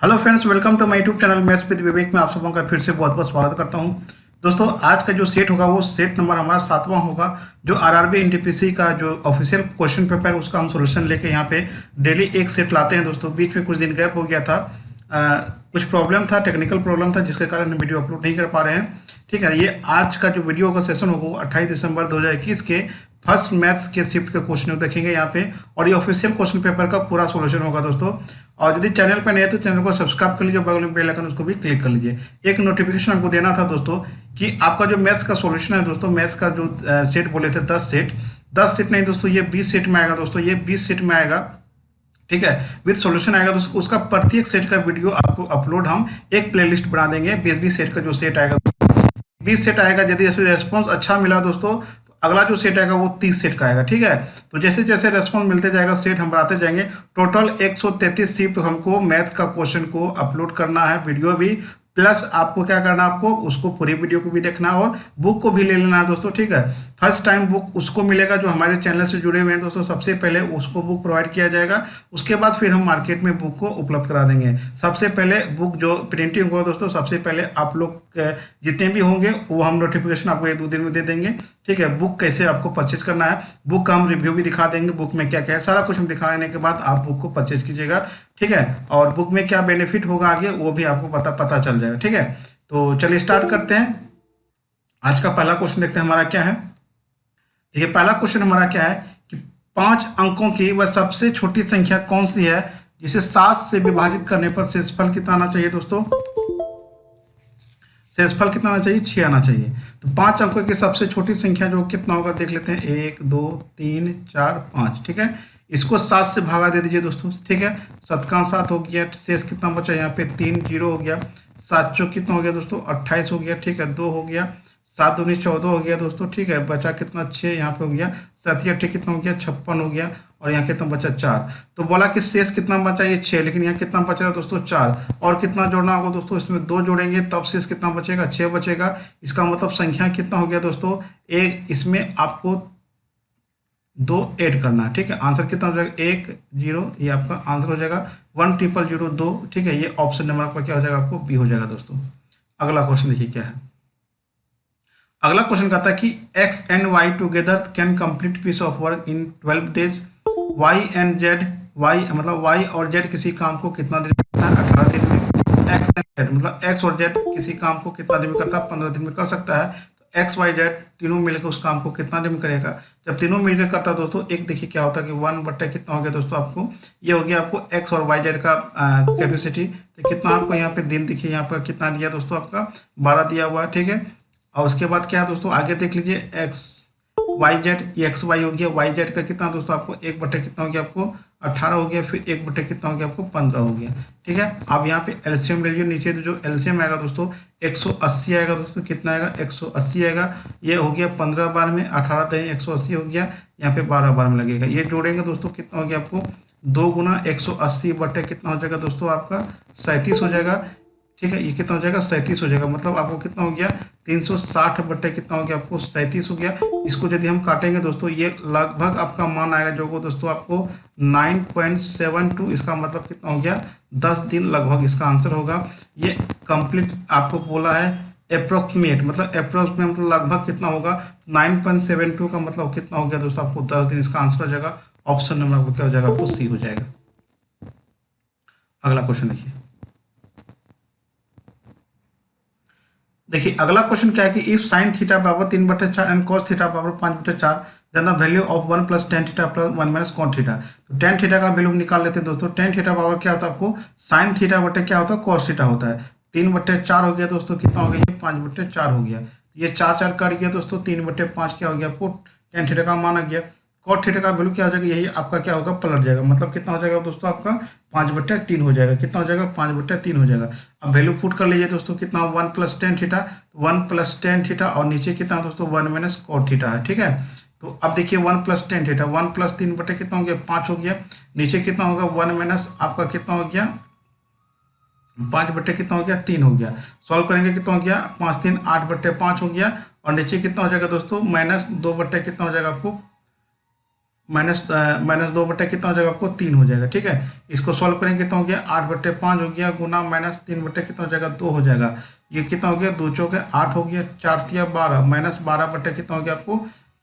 Hello friends, welcome to my YouTube channel maths with Vivek में आप सबों का फिर से बहुत बहुत स्वागत करता हूं। दोस्तों, आज का जो सेट होगा वो सेट नंबर हमारा 7वां होगा। जो आरआरबी एनटीपीसी का जो ऑफिशियल क्वेश्चन पेपर है उसका हम सोल्यूशन लेके यहाँ पे डेली एक सेट लाते हैं। दोस्तों, बीच में कुछ दिन गैप हो गया था, कुछ प्रॉब्लम था, टेक्निकल प्रॉब्लम था, जिसके कारण हम वीडियो अपलोड नहीं कर पा रहे हैं। ठीक है, ये आज का जो वीडियो का सेशन होगा वो 28 दिसंबर 2021 के फर्स्ट मैथ्स के शिफ्ट के क्वेश्चन देखेंगे यहाँ पे, और ये ऑफिशियल क्वेश्चन पेपर का पूरा सोल्यूशन होगा दोस्तों। और यदि चैनल पर नए हैं तो चैनल को सब्सक्राइब कर लीजिए, बगल में बेल आइकन उसको भी क्लिक कर लीजिए। एक नोटिफिकेशन हमको देना था दोस्तों कि आपका जो मैथ्स का सोल्यूशन है दोस्तों, मैथ्स का जो सेट बोले थे 10 सेट नहीं दोस्तों, ये 20 सेट में आएगा दोस्तों, ये 20 सेट में आएगा। ठीक है, विद सॉल्यूशन आएगा तो उसका प्रत्येक सेट का वीडियो आपको अपलोड हम एक प्लेलिस्ट बना देंगे। 20 सेट का जो सेट आएगा, 20 सेट आएगा। यदि रेस्पॉन्स अच्छा मिला दोस्तों तो अगला जो सेट आएगा वो 30 सेट का आएगा। ठीक है, तो जैसे जैसे रेस्पॉन्स मिलते जाएगा सेट हम बढ़ाते जाएंगे। टोटल 133 शिफ्ट हमको मैथ का क्वेश्चन को अपलोड करना है, वीडियो भी, प्लस आपको क्या करना है, आपको उसको पूरी वीडियो को भी देखना है और बुक को भी ले लेना है दोस्तों। ठीक है, फर्स्ट टाइम बुक उसको मिलेगा जो हमारे चैनल से जुड़े हुए हैं दोस्तों। सबसे पहले उसको बुक प्रोवाइड किया जाएगा, उसके बाद फिर हम मार्केट में बुक को उपलब्ध करा देंगे। सबसे पहले बुक जो प्रिंटिंग होगा दोस्तों, सबसे पहले आप लोग जितने भी होंगे वो हम नोटिफिकेशन आपको 1-2 दिन में दे देंगे। ठीक है, बुक कैसे आपको परचेज करना है, बुक का हम रिव्यू भी दिखा देंगे, बुक में क्या क्या है, सारा कुछ हम दिखाने के बाद आप बुक को परचेज कीजिएगा। ठीक है, और बुक में क्या बेनिफिट होगा आगे वो भी आपको पता चल जाएगा। ठीक है, तो चलिए स्टार्ट करते हैं। आज का पहला क्वेश्चन देखते हैं हमारा क्या है। देखिए, पहला क्वेश्चन हमारा क्या है कि 5 अंकों की वह सबसे छोटी संख्या कौन सी है जिसे 7 से विभाजित करने पर शेषफल कितना आना चाहिए दोस्तों? शेषफल कितना आना चाहिए? 6 आना चाहिए। तो 5 अंकों की सबसे छोटी संख्या जो कितना होगा देख लेते हैं। 1 2 3 4 5। ठीक है, इसको 7 से भागा दे दीजिए दोस्तों। ठीक है, 7 का 7 हो गया, शेष कितना बचा यहाँ पे 3 0 हो गया। 7 चौक कितना हो गया दोस्तों? 28 हो गया। ठीक है, 2 हो गया, 7 दूनी 14 हो गया दोस्तों। ठीक है, बचा कितना? 6 यहाँ पे हो गया। 7 ठीक कितना हो गया? 56 हो गया। और यहाँ कितना बचा? 4। तो बोला कि शेष कितना बचा? ये 6, लेकिन यहाँ कितना बच रहा है दोस्तों? 4। और कितना जोड़ना होगा दोस्तों? इसमें 2 जोड़ेंगे तब शेष कितना बचेगा? 6 बचेगा। इसका मतलब संख्या कितना हो गया दोस्तों? एक, इसमें आपको 2 ऐड करना है। ठीक है, आंसर कितना हो जाएगा? 1 0, ये आपका आंसर हो जाएगा। 1 0 0 2। ठीक है, ये ऑप्शन नंबर आपका क्या हो जाएगा? आपको बी हो जाएगा दोस्तों। अगला क्वेश्चन देखिए क्या है। अगला क्वेश्चन कहता है कि x and y together can complete piece of work in 12 days. y and z, y मतलब y और z किसी काम को कितना दिन में करता है? 18 दिन में। x and z मतलब x और z किसी काम को कितना दिन में करता है? 15 दिन में कर सकता है। तो x y z तीनों मिलकर उस काम को कितना दिन में करेगा? जब तीनों मिलकर करता है दोस्तों, एक देखिए क्या होता है कि 1/, कितना हो गया दोस्तों आपको? ये हो गया आपको x और y z का कैपेसिटी। तो कितना आपको यहाँ पे दिन दिखिए, यहाँ पर कितना दिया दोस्तों? आपका 12 दिया हुआ है। ठीक है, और उसके बाद क्या है दोस्तों? आगे देख लीजिए, एक्स वाई जेड, ये एक्स वाई हो गया। वाई जेड का कितना दोस्तों? आपको 1/, कितना हो गया आपको? 18 हो गया। फिर 1/, कितना हो गया आपको? 15 हो गया। ठीक है, अब यहाँ पे एलसीएम ले लीजिए। नीचे जो एलसीएम आएगा दोस्तों 180 आएगा दोस्तों। कितना आएगा? 180 आएगा। ये हो गया 15 बार में, 18 दही 180 हो गया। यहाँ पे 12 बार में लगेगा। ये जोड़ेंगे दोस्तों, कितना हो गया आपको? 2 गुना 180/, कितना हो जाएगा दोस्तों? आपका 37 हो जाएगा। ठीक है, ये कितना हो जाएगा? 37 हो जाएगा। मतलब आपको कितना हो गया? 360/, कितना हो गया आपको? 37 हो गया। इसको यदि हम काटेंगे दोस्तों, ये लगभग आपका मान आएगा जो को दोस्तों आपको 9.72। इसका मतलब कितना हो गया? 10 दिन लगभग इसका आंसर होगा। ये कंप्लीट आपको बोला है अप्रोक्सीमेट, मतलब अप्रोक्सीमेट मतलब लगभग कितना होगा? 9.72 का मतलब कितना हो गया दोस्तों? आपको 10 दिन इसका आंसर हो जाएगा। ऑप्शन नंबर आपको क्या हो जाएगा? आपको सी हो जाएगा। अगला क्वेश्चन देखिए। देखिए, अगला क्वेश्चन क्या है कि इफ साइन थीटा बराबर 3/4 एंड कॉस थीटा बराबर 5/4, then the value of 1 + tan theta + 1 - cot theta. तो tan थीटा का वैल्यू निकाल लेते हैं दोस्तों। tan थीटा बराबर क्या होता है आपको? साइन थीटा बटे क्या होता है? कॉस थीटा होता है। 3/4 हो गया दोस्तों, कितना हो गया? ये 5/4 हो गया। ये 4 कट गया दोस्तों। 3/5 क्या हो गया आपको? tan थीटा का मान आ गया। कॉट थीटा का वैल्यू क्या हो जाएगा? यही आपका क्या होगा? पलट जाएगा। मतलब कितना हो जाएगा दोस्तों? आपका 5/3 हो जाएगा। कितना हो जाएगा? 5/3 हो जाएगा। अब वैल्यू पुट कर लीजिए दोस्तों, कितना? 1 + tan थीटा, 1 + tan थीटा, और नीचे कितना दोस्तों? 1 - cot थीटा है। ठीक है, तो अब देखिए 1 + tan थीटा, 1 + 3/, कितना हो गया? 5 हो गया। नीचे कितना होगा? 1 - आपका कितना हो गया? 5/, कितना हो गया? 3 हो गया। सॉल्व करेंगे कितना हो गया? 5 3 8/5 हो गया। और नीचे कितना हो जाएगा दोस्तों? -2/, कितना हो जाएगा आपको? माइनस 2 बटे कितना हो जाएगा आपको 3 हो जाएगा। ठीक है, इसको सॉल्व करेंगे कितना हो गया 8/5 हो गया, गुना -3 बटे कितना हो जाएगा 2 हो जाएगा। ये कितना हो गया 2 चौके 8 हो गया, 4 तिया 12, -12 बटे कितना हो गया आपको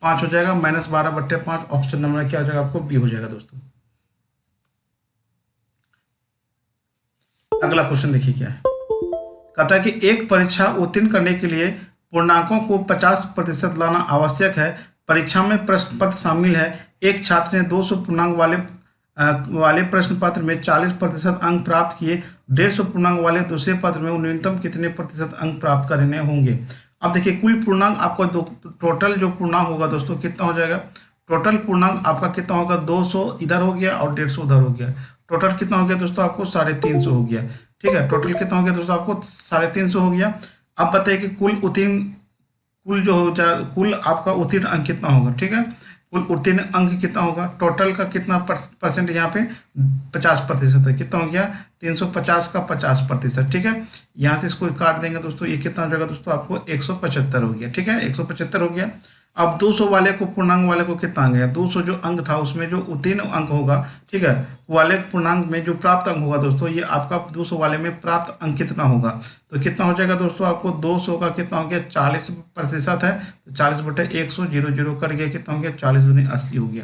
5 हो जाएगा, -12/5 ऑप्शन नंबर क्या हो जाएगा आपको बी हो जाएगा दोस्तों। अगला क्वेश्चन देखिए क्या है, कहता है कि एक परीक्षा उत्तीर्ण करने के लिए पूर्णांकों को 50% लाना आवश्यक है। परीक्षा में प्रश्न पत्र शामिल है। एक छात्र ने 200 पूर्णांक वाले प्रश्न पत्र में 40% अंक प्राप्त किए। 150 पूर्णांक वाले दूसरे पत्र में न्यूनतम कितने प्रतिशत अंक प्राप्त करने होंगे। अब देखिए कुल पूर्णांक आपको टोटल जो पूर्णांक होगा दोस्तों कितना हो जाएगा, टोटल पूर्णांक आपका कितना होगा 200 इधर हो गया और 150 उधर हो गया। टोटल कितना हो गया दोस्तों आपको 350 हो गया। ठीक है, टोटल कितना हो गया दोस्तों आपको 350 हो गया। अब बताइए कि कुल जो हो जाए कुल आपका उत्तीर्ण अंक कितना होगा। ठीक है, कुल उत्तीर्ण अंक कितना होगा, टोटल का कितना परसेंट यहाँ पे 50% है, कितना हो गया 350 का 50%। ठीक है, यहाँ से इसको काट देंगे दोस्तों, ये कितना हो जाएगा दोस्तों आपको 175 हो गया। ठीक है, 175 हो गया। अब 200 वाले को पूर्णांक वाले को कितना आ गया, 200 जो अंक था उसमें जो उत्तीर्ण अंक होगा, ठीक है, वाले पूर्णांक में जो प्राप्त अंक होगा दोस्तों, ये आपका 200 वाले में प्राप्त अंक कितना होगा, तो कितना हो जाएगा दोस्तों आपको 200 का कितना हो गया 40% है, तो 40/100 0 कर गया, कितना हो गया 40 दूनी 80 हो गया।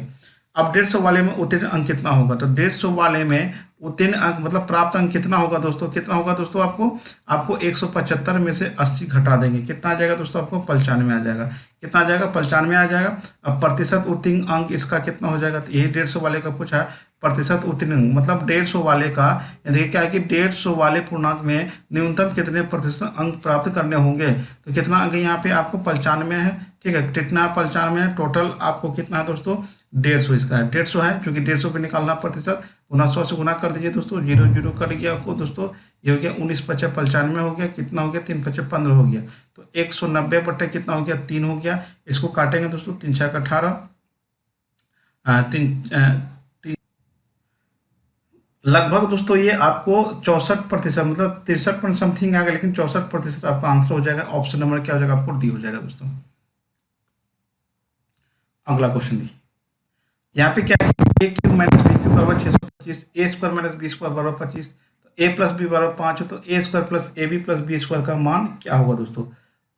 अब 150 वाले में उत्तीर्ण अंक कितना होगा, तो 150 वाले में उत्तीर्ण अंक मतलब प्राप्त अंक कितना होगा दोस्तों, कितना होगा दोस्तों आपको 175 में से 80 घटा देंगे, कितना आ जाएगा दोस्तों आपको 95 आ जाएगा। कितना आ जाएगा 95 आ जाएगा। अब प्रतिशत उत्तीर्ण अंक इसका कितना हो जाएगा, तो यही 150 वाले का पूछा है, प्रतिशत उत्तीर्ण अंक मतलब 150 वाले का, देखिए क्या है कि 150 वाले पूर्णांक में न्यूनतम कितने प्रतिशत अंक प्राप्त करने होंगे, तो कितना अंक यहाँ पे आपको 95 है। ठीक है, कितना 95 है, टोटल आपको कितना है दोस्तों 150 इसका है, 150 है, क्योंकि 150 पे निकालना प्रतिशत, गुना 100 से गुना कर दीजिए दोस्तों, 0 कट गया आपको दोस्तों, ये हो गया 19×5 = 95 हो गया, कितना हो गया 3×5 = 15 हो गया, तो 190 बटे कितना हो गया 3 हो गया। इसको काटेंगे दोस्तों, 3 × 6 = 18, 3 लगभग दोस्तों ये आपको 64% मतलब 63 पॉइंट समथिंग आ गया, लेकिन 64% आपका आंसर हो जाएगा। ऑप्शन नंबर क्या हो जाएगा आपको डी हो जाएगा दोस्तों। अगला क्वेश्चन देखिए, यहाँ पे क्या है कि a cube minus B cube बराबर 625, A square minus B square बराबर 25, तो ए प्लस बी बराबर 5 है, तो A square plus A B plus B square का मान क्या होगा दोस्तों।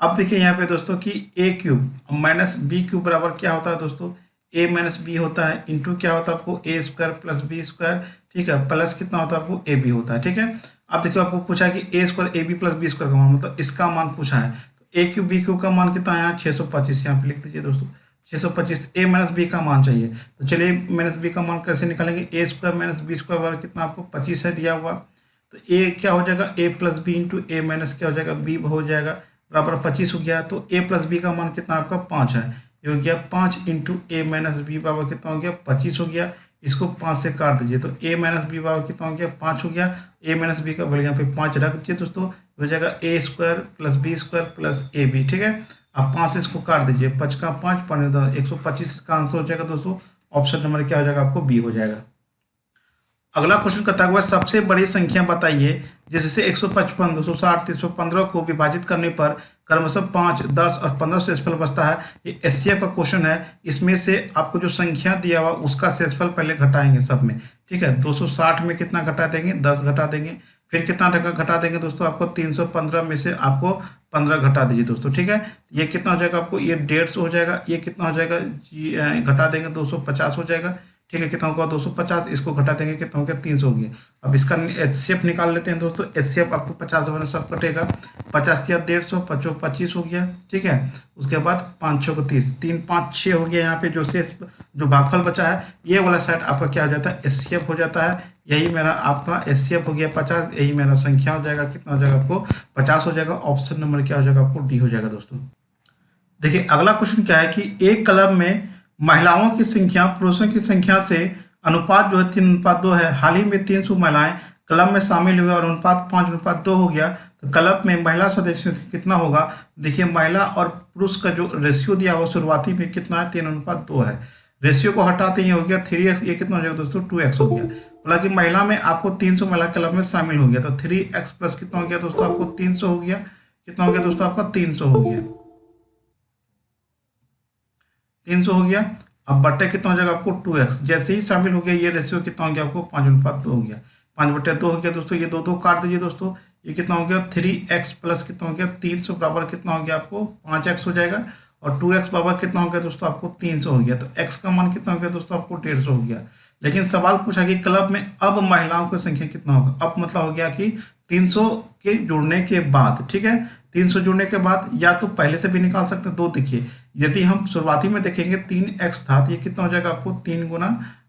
अब देखिए यहाँ पे दोस्तों कि ए क्यूब माइनस बी क्यूब बराबर क्या होता है दोस्तों, ए माइनस बी होता है, इंटू क्या होता है आपको ए स्क्वायर प्लस बी स्क्वायर, ठीक है, प्लस कितना होता है आपको ए बी होता है। ठीक है, अब देखिए आपको पूछा है कि A square A B plus B square का मान, मतलब इसका मान पूछा है, तो ए क्यूब बी क्यूब का मान कितना है यहाँ 625, यहाँ पे लिख दीजिए दोस्तों 625। ए माइनस बी का मान चाहिए, तो चलिए माइनस बी का मान कैसे निकालेंगे, ए स्क्वायर माइनस बी स्क्वायर बराबर कितना आपको 25 है दिया हुआ, तो ए क्या हो जाएगा ए प्लस बी इंटू ए माइनस क्या हो जाएगा बी हो जाएगा, बराबर 25 हो गया। तो ए प्लस बी का मान कितना आपका 5 है, ये हो गया 5 इंटू ए माइनस बी बराबर कितना हो गया 25 हो गया। इसको 5 से काट दीजिए, तो ए माइनस बी बराबर कितना हो गया 5 हो गया। ए माइनस बी का वैल्यू यहाँ पे 5 रख दीजिए दोस्तों, हो जाएगा A square plus B square plus A B. ठीक है, अब 5 से इसको काट दीजिए, 5 का 5 125 का आंसर हो जाएगा दोस्तों। ऑप्शन नंबर क्या हो जाएगा आपको बी हो जाएगा। अगला क्वेश्चन कहता हुआ सबसे बड़ी संख्या बताइए जिससे 155, 260, 315 को विभाजित करने पर क्रमशः 5, 10 और 15 शेषफल बचता है। ये एचसीएफ का क्वेश्चन है। इसमें से आपको जो संख्या दिया हुआ उसका शेषफल पहले घटाएंगे सब में। ठीक है, 260 में कितना घटा देंगे 10 घटा देंगे, फिर कितना घटा देंगे दोस्तों आपको 315 में से आपको 15 घटा दीजिए दोस्तों। ठीक है, ये कितना हो जाएगा आपको ये 150 हो जाएगा, ये कितना हो जाएगा घटा देंगे 250 हो जाएगा। ठीक है, कितना होगा 250, इसको घटा देंगे कितना हो गया 300 हो गया। अब इसका एचसीएफ निकाल लेते हैं दोस्तों। एचसीएफ आपको 50 में सब कटेगा, 50 या 150, 55 25 हो गया। ठीक है, उसके बाद 5 6 को 30, 3 5 6 हो गया। यहाँ पे जो शेष जो भागफल बचा है ये वाला सेट आपका क्या हो जाता है एचसीएफ हो जाता है। यही मेरा आपका एचसीएफ हो गया 50, यही मेरा संख्या हो जाएगा, कितना हो जाएगा आपको 50 हो जाएगा। ऑप्शन नंबर क्या हो जाएगा आपको डी हो जाएगा दोस्तों। देखिए अगला क्वेश्चन क्या है कि एक क्लब में महिलाओं की संख्या पुरुषों की संख्या से अनुपात जो है 3:2 है। हाल ही में 300 महिलाएं क्लब में शामिल हुए और अनुपात 5:2 हो गया, तो क्लब में महिला सदस्यों की कितना होगा। देखिए महिला और पुरुष का जो रेशियो दिया हुआ शुरुआती में कितना है 3:2 है। रेशियो को हटाते ही हो गया 3x, ये कितना हो जाएगा दोस्तों 2x हो गया। हालांकि महिला में आपको 300 महिला क्लब में शामिल हो गया, तो 3x प्लस कितना हो गया दोस्तों आपको 300 हो गया। कितना हो गया दोस्तों आपका 300 हो गया, 300 हो गया। अब बट्टे कितना हो जाएगा आपको 2x, जैसे ही शामिल हो गया ये रेशियो कितना हो गया आपको 5:2 हो गया, 5/2 हो गया दोस्तों। ये दो दो काट दीजिए दोस्तों, ये कितना हो गया 3x प्लस कितना हो गया 300 बराबर कितना हो गया आपको 5x हो जाएगा, और 2x बराबर कितना हो गया दोस्तों आपको 300 हो गया। तो x का मान कितना हो गया दोस्तों आपको 150 हो गया। लेकिन सवाल पूछा कि क्लब में अब महिलाओं की संख्या कितना होगा। अब मतलब हो गया कि 300 के जुड़ने के बाद, ठीक है, 300 जुड़ने के बाद या तो पहले से भी निकाल सकते हैं। दो देखिए, यदि हम शुरुआती में देखेंगे 3x था, तो ये कितना हो जाएगा आपको 3 गुना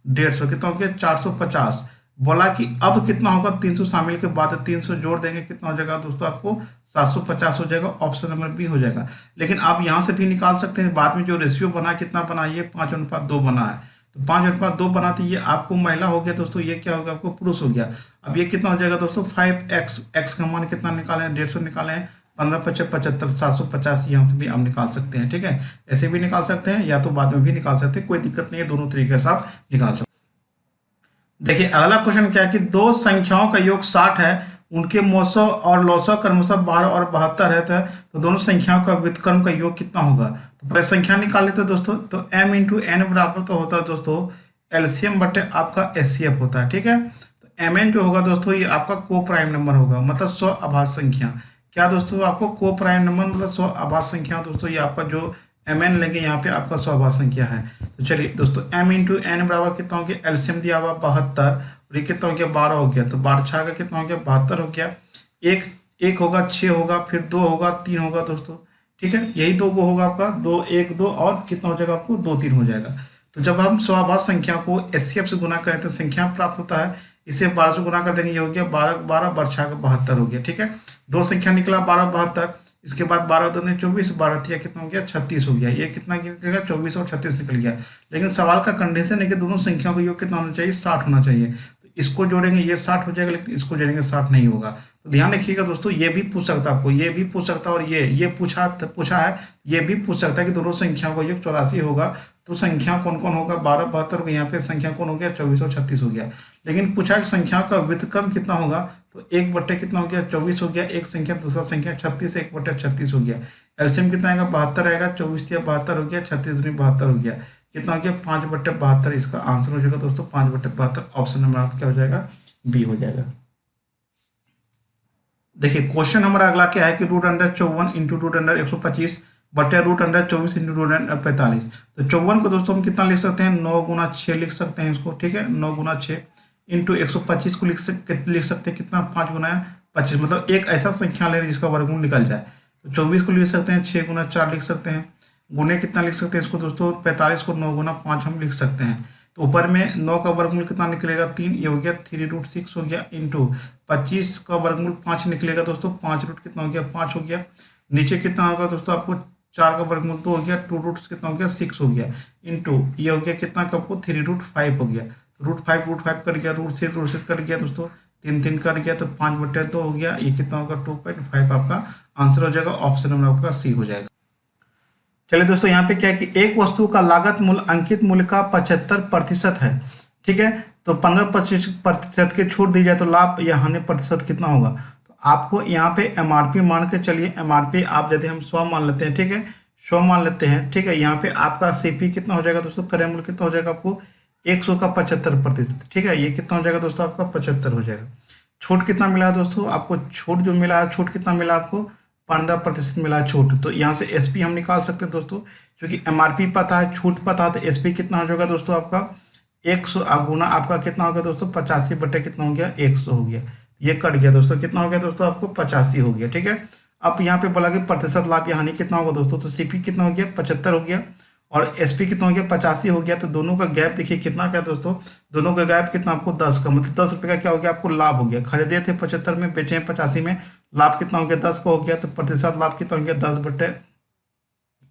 150 कितना हो गया 450। बोला कि अब कितना होगा 300 शामिल के बाद 300 जोड़ देंगे कितना हो जाएगा दोस्तों आपको 750 हो जाएगा, ऑप्शन नंबर बी हो जाएगा। लेकिन आप यहाँ से भी निकाल सकते हैं, बाद में जो रेशियो बना कितना बना, ये 5:2 बना है। तो 5:2 बनाते ये आपको महिला हो गया दोस्तों, ये क्या हो गया आपको पुरुष हो गया। अब ये कितना हो जाएगा दोस्तों 5x, x का मान कितना निकाले हैं 150 निकाले हैं, 15×5 = 75, 750 यहाँ से भी हम निकाल सकते हैं, ठीक है। ऐसे भी निकाल सकते हैं या तो बाद में भी निकाल सकते हैं, कोई दिक्कत नहीं है, दोनों तरीके से आप निकाल सकते हैं। देखिए अगला क्वेश्चन क्या है कि दो संख्याओं का योग 60 है, उनके मोसो और लौसो क्रमशः 12 और 72 रहता है, तो दोनों संख्याओं का व्युत्क्रम का योग कितना होगा। तो पहले संख्या निकाल लेते हैं दोस्तों। तो m इंटू एन बराबर तो होता है दोस्तों एलसीएम बटे आपका एचसीएफ होता है, ठीक है। तो mn जो होगा दोस्तों ये आपका को प्राइम नंबर होगा, मतलब 100 अभाज्य संख्या। क्या दोस्तों आपको को प्राइम नंबर मतलब 100 अभाज्य संख्या दोस्तों, ये आपका जो mn लेंगे यहाँ पे आपका 100 अभाज्य संख्या है। तो चलिए दोस्तों m इंटू एन बराबर कितना हो गया, एलसीएम दिया हुआ 72 और ये कितना हो गया 12 हो गया, तो 12 6 का कितना हो गया 72 हो गया। एक होगा 6 होगा, फिर 2 होगा 3 होगा दोस्तों, ठीक है। यही दो को होगा आपका 2 1 2 और कितना हो जाएगा आपको 2 3 हो जाएगा। तो जब हम स्वाभाविक संख्या को एचसीएफ से गुना करें तो संख्या प्राप्त होता है, इसे 12 से गुना कर देंगे, ये हो गया 12 12 12 6 का 72 हो गया, ठीक है। दो संख्या निकला 12 72, इसके बाद 12 2 24, 12 3 कितना हो गया 36 हो गया। ये कितना निकलेगा 24 और 36 निकल गया। लेकिन सवाल का कंडीशन है कि दोनों संख्याओं का योग कितना होना चाहिए 60 होना चाहिए। तो इसको जोड़ेंगे ये 60 हो जाएगा, लेकिन इसको जोड़ेंगे 60 नहीं होगा। तो ध्यान रखिएगा दोस्तों, ये भी पूछ सकता है आपको, ये भी पूछ सकता है, और ये पूछा है, ये भी पूछ सकता है कि दोनों संख्याओं का योग 84 होगा। तो संख्या कौन कौन होगा 12 72 हो गया, यहाँ पे संख्या कौन हो गया 24 और 36 हो गया। लेकिन पूछा कि संख्याओं का व्युत्क्रम कितना होगा, तो 1 बट्टे कितना हो गया 24 हो गया, एक संख्या दूसरा संख्या 36, 1 बट्टे 36 हो गया। एलसीएम कितना आएगा 72 आएगा, 24 या 72 हो गया, 36 दूनी 72 हो गया, कितना हो गया 5/72। इसका आंसर हो जाएगा दोस्तों 5/72, ऑप्शन नंबर आपका क्या हो जाएगा बी हो जाएगा। देखिए क्वेश्चन हमारा अगला क्या है कि √54 इंटू √125 बटे √24 इंटू √45। तो 54 को दोस्तों हम कितना लिख सकते हैं 9 गुना 6 लिख सकते हैं इसको, ठीक है। 9 गुना 6 इंटू 125 को लिख सकते हैं कितना 5 गुना 25, मतलब एक ऐसा संख्या ले जिसका वर्गमूल निकल जाए। तो 24 को लिख सकते हैं 6 गुना 4 लिख सकते हैं, गुने कितना लिख सकते हैं इसको दोस्तों 45 को 9 गुना 5 हम लिख सकते हैं। तो ऊपर में 9 का वर्गमूल कितना निकलेगा 3, ये हो गया 3√6 हो गया, इंटू 25 का वर्गमूल 5 निकलेगा दोस्तों, 5 रूट कितना हो गया 5 हो गया। नीचे कितना होगा दोस्तों आपको 4 का वर्गमूल 2 हो गया, 2 रूट कितना हो गया 6 हो गया, इंटू ये हो गया कितना का आपको 3√5 हो गया। √5 कट गया, √6 कट गया दोस्तों, 3 3 कट गया, तो 5/2 हो गया। ये कितना होगा 2.5 आपका आंसर हो जाएगा, ऑप्शन नंबर आपका सी हो जाएगा। चलिए दोस्तों यहाँ पे क्या है कि एक वस्तु का लागत मूल्य अंकित मूल्य का 75% है, ठीक है। तो 15% की छूट दी जाए तो लाभ या हानि प्रतिशत कितना होगा। तो आपको यहाँ पे एमआरपी मान के चलिए, एमआरपी आप यदि हम 100 मान लेते हैं, ठीक है, 100 मान लेते हैं, ठीक है। यहाँ पे आपका सीपी कितना हो जाएगा दोस्तों, क्रय मूल्य कितना हो जाएगा आपको 100 का 75%, ठीक है। ये कितना हो जाएगा दोस्तों आपका 75 हो जाएगा। छूट कितना मिला है दोस्तों आपको, छूट जो मिला है, छूट कितना मिला आपको 15% मिला है छूट। तो यहाँ से एसपी हम निकाल सकते हैं दोस्तों, क्योंकि एमआरपी पता है, छूट पता है, तो एसपी कितना हो जाएगा दोस्तों आपका 100 गुना आपका कितना हो गया दोस्तों 85 बटे कितना हो गया 100 हो गया। ये कट गया दोस्तों, कितना हो गया दोस्तों आपको 85 हो गया, ठीक है। अब यहाँ पे बोला कि प्रतिशत लाभ या हानि कितना होगा दोस्तों, तो सीपी कितना हो गया 75 हो गया, और एसपी कितना हो गया 85 हो गया। तो दोनों का गैप देखिए कितना क्या दोस्तों, दोनों का गैप कितना आपको 10 का, मतलब 10 रुपये का क्या हो गया आपको लाभ हो गया। खरीदे थे 75 में, बेचे 85 में, लाभ कितना हो गया 10 का हो गया। तो प्रतिशत लाभ कितना हो गया 10 बटे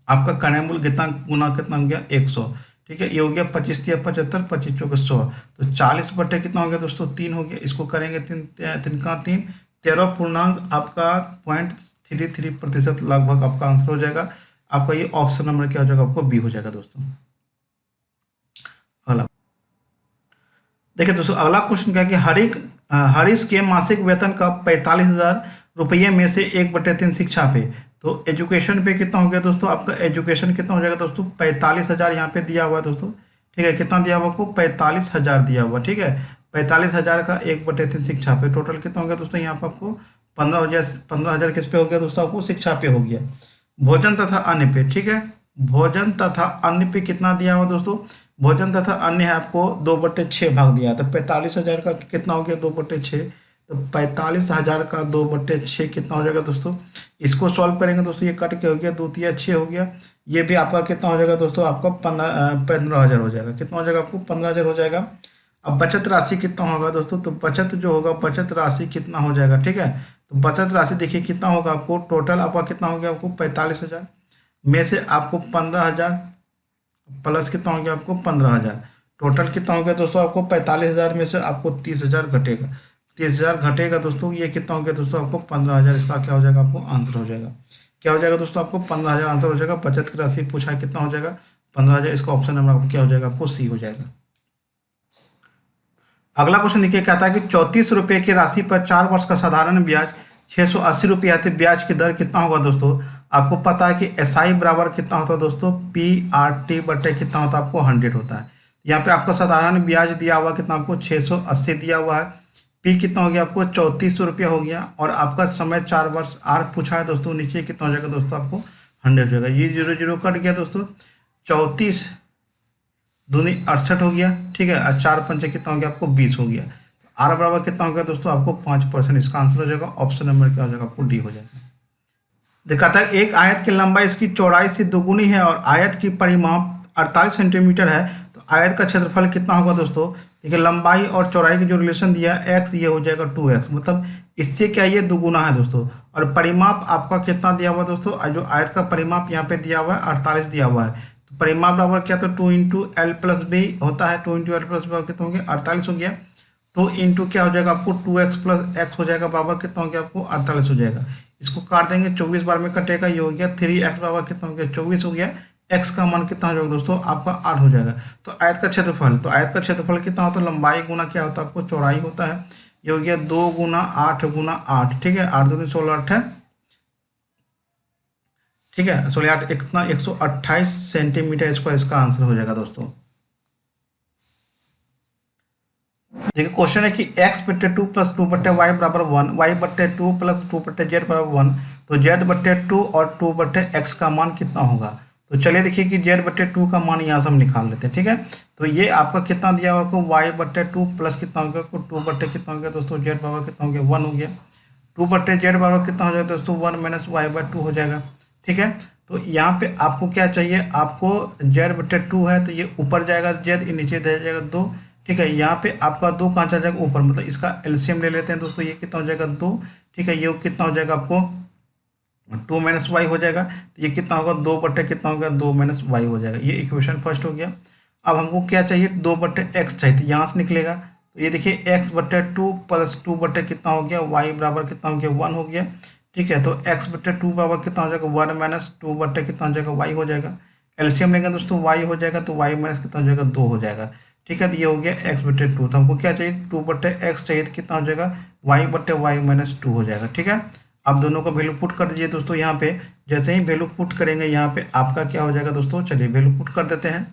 आपका क्रय मूल्य कितना गुना कितना हो गया 100, ठीक है। ये हो गया 25 × 75, 25 × 100, तो 40 बटे कितना हो गया दोस्तों 3 हो गया। इसको करेंगे 3 का 3, 13 पूर्णांक आपका 0.33% लगभग आपका आंसर हो जाएगा। आपका ये ऑप्शन नंबर क्या हो जाएगा आपको बी हो जाएगा दोस्तों। अगला देखिए दोस्तों, अगला क्वेश्चन क्या है कि हरीश के मासिक वेतन का 45,000 रुपये में से 1/3 शिक्षा पे, तो एजुकेशन पे कितना हो गया दोस्तों आपका, एजुकेशन कितना हो जाएगा दोस्तों 45,000 यहाँ पे दिया हुआ है दोस्तों, ठीक है, कितना दिया हुआ आपको 45,000 दिया हुआ। ठीक है, 45,000 का 1/3 शिक्षा पे, टोटल कितना हो गया दोस्तों यहाँ पर आपको 15,000 किस पे हो गया दोस्तों, आपको शिक्षा पे हो गया। भोजन तथा अन्य पे, ठीक है, भोजन तथा अन्य पे कितना दिया हुआ दोस्तों, भोजन तथा अन्य है आपको 2/6 भाग दिया, तो 45,000 का कितना हो गया 2/6, तो 45,000 का 2/6 कितना हो जाएगा दोस्तों। इसको सॉल्व करेंगे दोस्तों, ये कट के हो गया, 2×3 = 6 हो गया। ये भी आपका कितना हो जाएगा दोस्तों, आपका 15,000 हो जाएगा। कितना हो जाएगा आपको 15,000 हो जाएगा। अब बचत राशि कितना होगा दोस्तों, तो बचत जो होगा, बचत राशि कितना हो जाएगा। ठीक है, तो बचत राशि देखिए कितना होगा आपको, टोटल आपका कितना हो गया आपको 45,000 में से आपको 15,000 प्लस कितना हो गया आपको 15,000, टोटल कितना हो गया दोस्तों आपको 45,000 में से आपको 30,000 घटेगा। 30,000 घटेगा दोस्तों, ये कितना हो गया दोस्तों आपको 15,000। इसका क्या हो जाएगा आपको आंसर हो जाएगा, क्या हो जाएगा दोस्तों आपको 15,000 आंसर हो जाएगा। बचत की राशि पूछा है कितना हो जाएगा 15,000, इसका ऑप्शन नंबर आपको क्या हो जाएगा आपको सी हो जाएगा। अगला क्वेश्चन देखिए, कहता है कि 34 रुपये की राशि पर 4 वर्ष का साधारण ब्याज 680 रुपया से ब्याज की दर कितना होगा दोस्तों। आपको पता है कि SI बराबर कितना होता है दोस्तों, PRT बटे कितना होता है आपको 100 होता है। यहाँ पे आपका साधारण ब्याज दिया हुआ कितना आपको 680 दिया हुआ है, P कितना हो गया आपको 3400 हो गया, और आपका समय 4 वर्ष R पूछा है दोस्तों, नीचे कितना हो जाएगा दोस्तों आपको 100 हो जाएगा। ये 0 कट गया दोस्तों, 34 दूनी 68 हो गया। ठीक है, और 4×5 कितना हो गया आपको 20 हो गया। R बराबर कितना हो गया दोस्तों आपको 5%, इसका आंसर हो जाएगा ऑप्शन नंबर क्या हो जाएगा आपको डी हो जाएगा। दिखाता है एक आयत की लंबाई इसकी चौड़ाई से दोगुनी है और आयत की परिमाप 48 सेंटीमीटर है, तो आयत का क्षेत्रफल कितना होगा दोस्तों। देखिए लंबाई और चौड़ाई की जो रिलेशन दिया है x, ये हो जाएगा 2x, मतलब इससे क्या ये दुगुना है दोस्तों। और परिमाप आपका कितना दिया हुआ दोस्तों, जो आयत का परिमाप यहाँ पे दिया हुआ है 48 दिया हुआ है, तो परिमाप बराबर क्या, तो 2×L+B होता है, 2×L+B कितना हो गया 48 हो गया। 2 क्या हो जाएगा आपको 2x+x हो जाएगा, बराबर कितना हो गया आपको 48 हो जाएगा। इसको काट देंगे, 24 बार में कटेगा, ये हो गया 3x बराबर कितना हो गया 24 हो गया। x का मान कितना हो जाएगा दोस्तों आपका 8 हो जाएगा। तो आयत का क्षेत्रफल, तो आयत का क्षेत्रफल कितना होता है, लंबाई गुना क्या होता है आपको चौड़ाई होता है, ये हो गया 2×8×8। ठीक है, 8×2 = 16, 8 है, ठीक है 16 8 कितना 128 सेंटीमीटर स्क्वायर, इसका आंसर हो जाएगा दोस्तों। देखिए क्वेश्चन है कि x/2 + 2/y = 1, y/2 + 2/z = 1, तो z/2 और 2/x का मान कितना होगा। तो चलिए देखिए कि z/2 का मान यहाँ से हम निकाल लेते हैं। ठीक है, तो ये आपका कितना दिया हुआ आपको y/2 प्लस कितना हो गया आपको 2/, कितना हो गया दोस्तों z बराबर कितना हो गया 1 हो गया। 2/z बराबर कितना हो जाएगा दोस्तों 1 - y/2 हो जाएगा। ठीक है, तो यहाँ पे आपको क्या चाहिए, आपको z/2 है तो ये ऊपर जाएगा z, नीचे जाएगा 2। ठीक है, यहाँ पे आपका 2 कहाँ चला जाएगा ऊपर, मतलब इसका एलसीएम ले लेते हैं दोस्तों, ये कितना हो जाएगा 2। ठीक है, ये कितना हो जाएगा आपको 2 - y हो जाएगा, तो ये कितना होगा 2/, कितना हो गया 2 - y हो जाएगा। ये इक्वेशन फर्स्ट हो गया। अब हमको क्या चाहिए 2/x चाहिए, तो यहाँ से निकलेगा, तो ये देखिए x/2 + 2/, कितना हो गया y बराबर कितना हो गया 1 हो गया। ठीक है, तो x/2 बराबर कितना हो जाएगा 1 - 2/, कितना हो जाएगा y हो जाएगा। एलसीएम लेंगे दोस्तों y हो जाएगा, तो y माइनस कितना हो जाएगा 2 हो जाएगा। ठीक है, तो ये हो गया x/2, तो हमको क्या चाहिए 2/x चाहिए, तो कितना हो जाएगा y/y - 2 हो जाएगा। ठीक है, आप दोनों का वैल्यू पुट कर दीजिए दोस्तों यहाँ पे। जैसे ही वैल्यू पुट करेंगे यहाँ पे आपका क्या हो जाएगा दोस्तों, चलिए वैल्यू पुट कर देते हैं।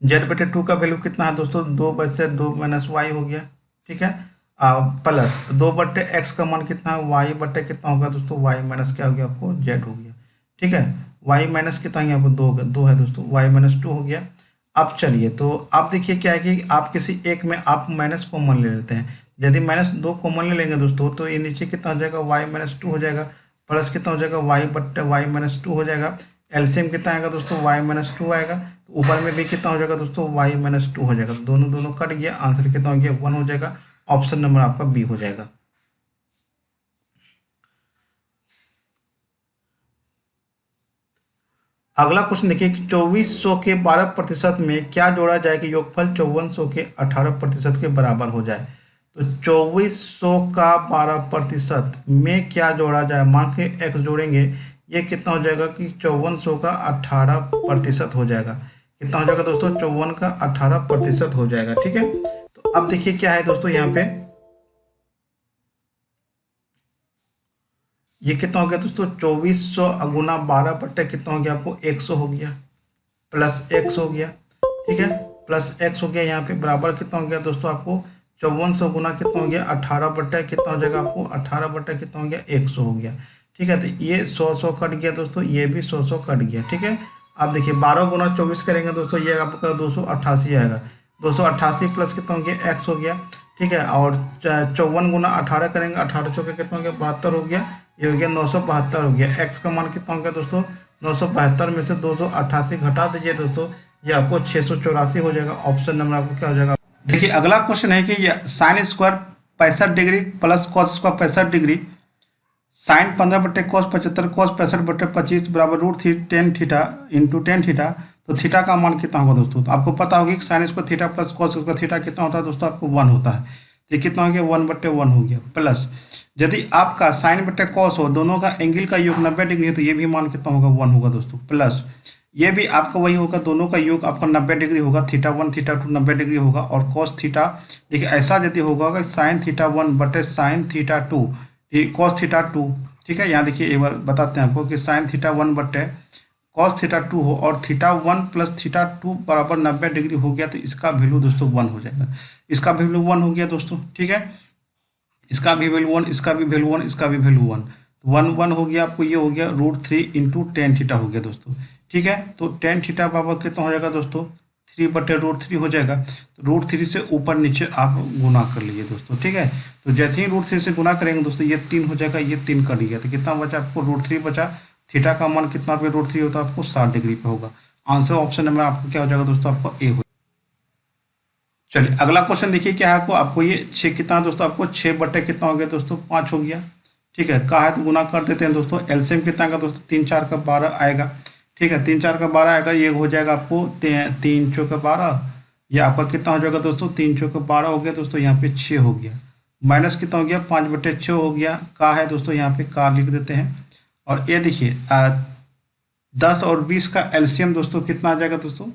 z/2 का वैल्यू कितना है दोस्तों 2/2 - y हो गया। ठीक है, प्लस 2/x का मान कितना है y/, कितना होगा दोस्तों y माइनस क्या हो गया आपको z हो गया। ठीक है, y माइनस कितना है आपको 2 है दोस्तों, y - 2 हो गया। अब चलिए, तो आप देखिए क्या है कि आप किसी एक में आप माइनस कॉमन ले लेते हैं। यदि -2 कॉमन ले लेंगे दोस्तों, तो ये नीचे कितना हो जाएगा y - 2 हो जाएगा, प्लस कितना हो जाएगा y/y - 2 हो जाएगा। एलसीएम कितना आएगा दोस्तों y - 2 आएगा, तो ऊपर में भी कितना हो जाएगा दोस्तों y - 2 हो जाएगा, तो दोनों दोनों कट गया, आंसर कितना हो गया 1 हो जाएगा। ऑप्शन नंबर आपका बी हो जाएगा। अगला क्वेश्चन देखिए कि 2400 के 12% में क्या जोड़ा जाए कि योगफल 5400 के 18% के बराबर हो जाए। तो 2400 का 12% में क्या जोड़ा जाए, मान के x जोड़ेंगे, ये कितना हो जाएगा कि 5400 का 18% हो जाएगा। कितना हो जाएगा दोस्तों 54 का 18% हो जाएगा। ठीक है, तो अब देखिए क्या है दोस्तों यहाँ पे, ये कितना हो गया दोस्तों 2400 गुना 12/, कितना हो गया आपको 100 हो गया, प्लस x हो गया। ठीक है, प्लस एक्स हो गया यहाँ पे बराबर कितना हो गया दोस्तों आपको 5400 गुना कितना हो गया 18 बट्टा कितना हो जाएगा आपको 18 बट्टा कितना हो गया 100 हो गया। ठीक है, तो ये 100 कट गया दोस्तों, ये भी 100 कट गया। ठीक है, अब देखिए 12 गुना 24 करेंगे दोस्तों, ये आपका 288 आएगा। 288 प्लस कितना हो गया एक्स हो गया। ठीक है, और 54 गुना 18 करेंगे, 18 चौके कितना हो गया 72 हो गया। ये हो गया 972 हो गया। एक्स का मान कितना हो गया दोस्तों 972 में से 288 घटा दीजिए दोस्तों, ये आपको 684 हो जाएगा। ऑप्शन नंबर आपको क्या हो जाएगा। देखिए अगला क्वेश्चन है कि sine square 65 degree plus cos square 65 degree, sine 15 बट्टे कॉस 75 कॉस 65 बट्टे 25 बराबर √10 थीटा इंटू 10 थीटा। तो थीटा का मान कितना होगा दोस्तों। तो आपको पता होगी कि sine square theta plus cos square theta कितना होता है दोस्तों, आपको 1 होता है। तो ये कितना हो गया 1/1 हो गया। प्लस यदि आपका साइन बट्टे कॉस हो, दोनों का एंगल का योग 90 डिग्री है, तो ये भी मान कितना होगा 1 होगा दोस्तों। प्लस ये भी आपका वही होगा, दोनों का योग आपका 90 डिग्री होगा, θ1 θ2 90 डिग्री होगा। और कॉस थीटा देखिए ऐसा यदि होगा कि साइन θ1 बटे साइन θ2 कॉस θ2। ठीक है, यहाँ देखिए एक बार बताते हैं आपको कि साइन θ1 बटे कॉस θ2 हो और θ1 प्लस θ2 बराबर 90 डिग्री हो गया, तो इसका वैल्यू दोस्तों 1 हो जाएगा। इसका वैल्यू 1 हो गया दोस्तों। ठीक है, इसका भी वैल्यू 1, इसका भी वैल्यू 1, इसका भी वैल्यू 1, 1 हो गया आपको। ये हो गया √3 इंटू 10 थीटा हो गया दोस्तों। ठीक है, तो 10 थीटा बराबर कितना हो जाएगा दोस्तों 3/√3 हो जाएगा। तो √3 से ऊपर नीचे आप गुना कर लीजिए दोस्तों। ठीक है, तो जैसे ही √3 से गुना करेंगे दोस्तों, ये 3 हो जाएगा, ये 3 कर लिया, तो कितना बचा आपको √3 बचा। थीटा का मान कितना पे √3 होता है आपको 60 डिग्री पे होगा। आंसर ऑप्शन नंबर आपको क्या हो जाएगा दोस्तों, आपको ए हो। चलिए अगला क्वेश्चन देखिए क्या है आपको ये 6 कितना दोस्तों, आपको 6 बट्टे कितना हो गया दोस्तों 5 हो गया। ठीक है, कहा है तो गुना कर देते हैं दोस्तों। एलसीएम कितना का दोस्तों 3 4 का 12 आएगा। ठीक है, 3 4 का 12 आएगा, ये हो जाएगा आपको 3 4 का 12, ये आपका कितना हो जाएगा दोस्तों 3 4 का 12 हो गया दोस्तों, यहाँ पे 6 हो गया। माइनस कितना हो गया 5/6 हो गया। का है दोस्तों यहाँ पे का लिख देते हैं। और ये देखिए 10 और 20 का एलसीएम दोस्तों कितना आ जाएगा दोस्तों,